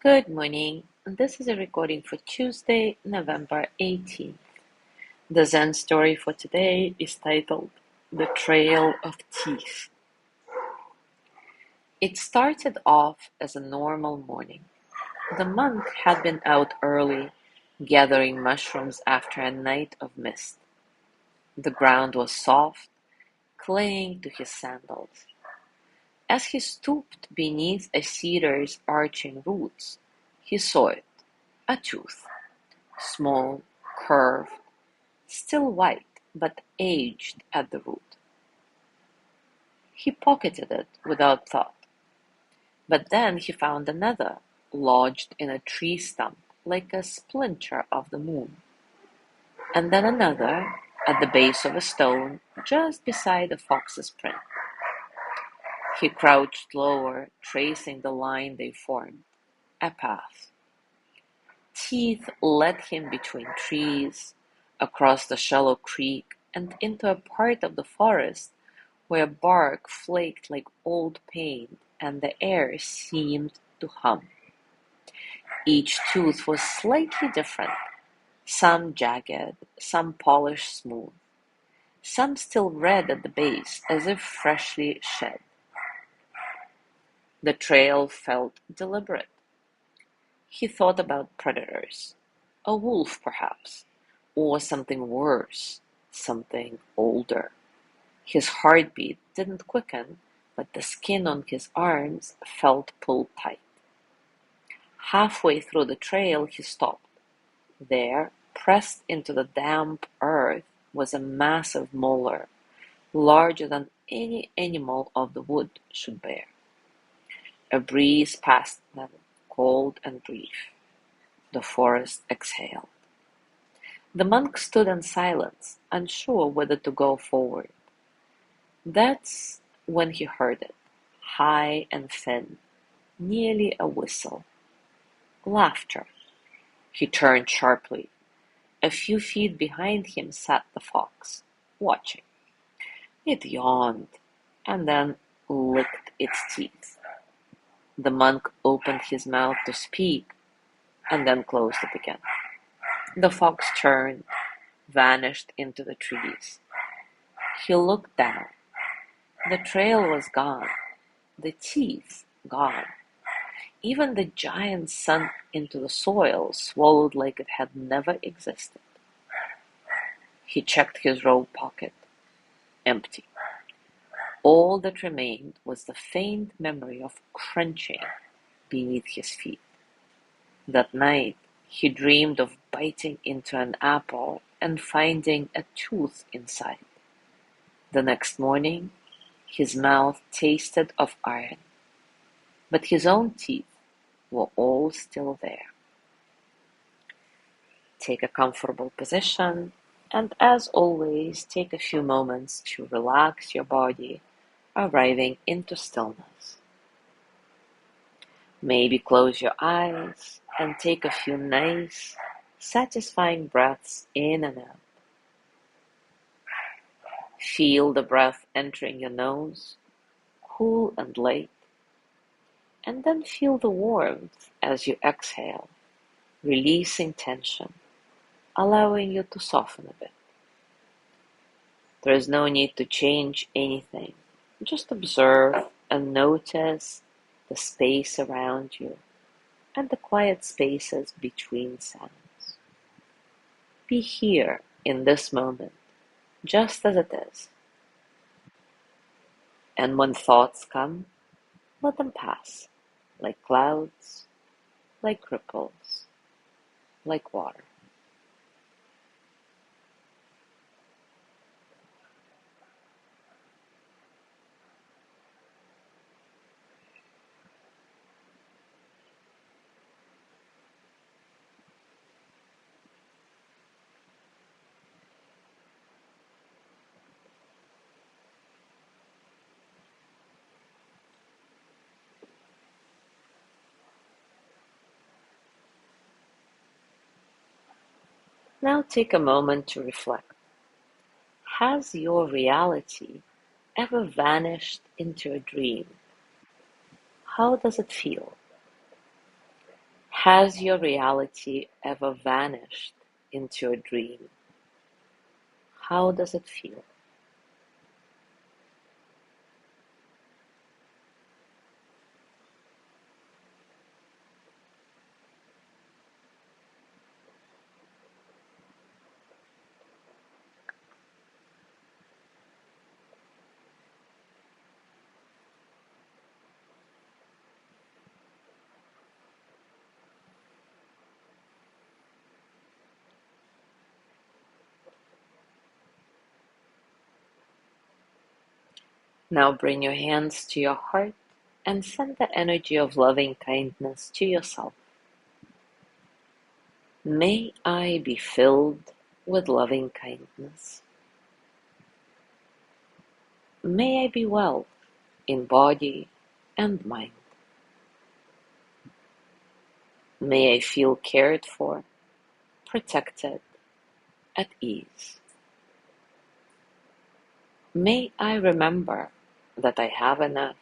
Good morning. This is a recording for Tuesday, November 18th. The Zen story for today is titled The Trail of Teeth. It started off as a normal morning. The monk had been out early, gathering mushrooms after a night of mist. The ground was soft, clinging to his sandals. As he stooped beneath a cedar's arching roots, he saw it, a tooth, small, curved, still white, but aged at the root. He pocketed it without thought, but then he found another, lodged in a tree stump like a splinter of the moon, and then another at the base of a stone just beside a fox's print. He crouched lower, tracing the line they formed, a path. Teeth led him between trees, across the shallow creek, and into a part of the forest where bark flaked like old paint and the air seemed to hum. Each tooth was slightly different, some jagged, some polished smooth, some still red at the base as if freshly shed. The trail felt deliberate. He thought about predators, a wolf perhaps, or something worse, something older. His heartbeat didn't quicken, but the skin on his arms felt pulled tight. Halfway through the trail he stopped. There, pressed into the damp earth, was a massive molar, larger than any animal of the wood should bear. A breeze passed them, cold and brief. The forest exhaled. The monk stood in silence, unsure whether to go forward. That's when he heard it, high and thin, nearly a whistle. Laughter. He turned sharply. A few feet behind him sat the fox, watching. It yawned, and then licked its teeth. The monk opened his mouth to speak, and then closed it again. The fox turned, vanished into the trees. He looked down. The trail was gone, the teeth gone. Even the giant sunk into the soil, swallowed like it had never existed. He checked his robe pocket. Empty. All that remained was the faint memory of crunching beneath his feet. That night, he dreamed of biting into an apple and finding a tooth inside. The next morning, his mouth tasted of iron, but his own teeth were all still there. Take a comfortable position, and as always, take a few moments to relax your body, arriving into stillness. Maybe close your eyes and take a few nice, satisfying breaths in and out. Feel the breath entering your nose, cool and light, and then feel the warmth as you exhale, releasing tension, allowing you to soften a bit. There is no need to change anything. Just observe and notice the space around you and the quiet spaces between sounds. Be here in this moment, just as it is. And when thoughts come, let them pass, like clouds, like ripples, like water. Now take a moment to reflect. Has your reality ever vanished into a dream? How does it feel? Has your reality ever vanished into a dream? How does it feel? Now bring your hands to your heart and send the energy of loving kindness to yourself. May I be filled with loving kindness. May I be well in body and mind. May I feel cared for, protected, at ease. May I remember that I have enough,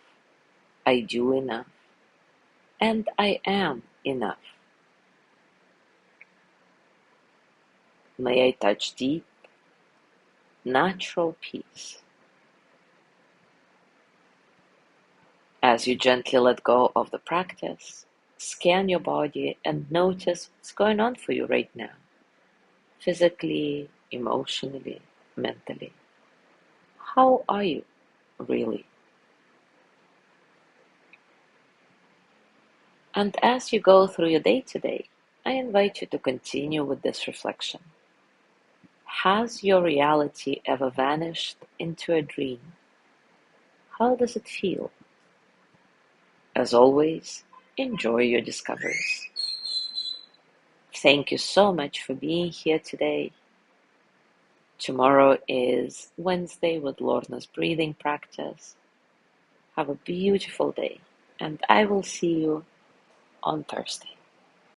I do enough, and I am enough. May I touch deep, natural peace. As you gently let go of the practice, scan your body and notice what's going on for you right now, physically, emotionally, mentally. How are you really? And as you go through your day today, I invite you to continue with this reflection. Has your reality ever vanished into a dream? How does it feel? As always, enjoy your discoveries. Thank you so much for being here today. Tomorrow is Wednesday with Lorna's breathing practice. Have a beautiful day, and I will see you on Thursday.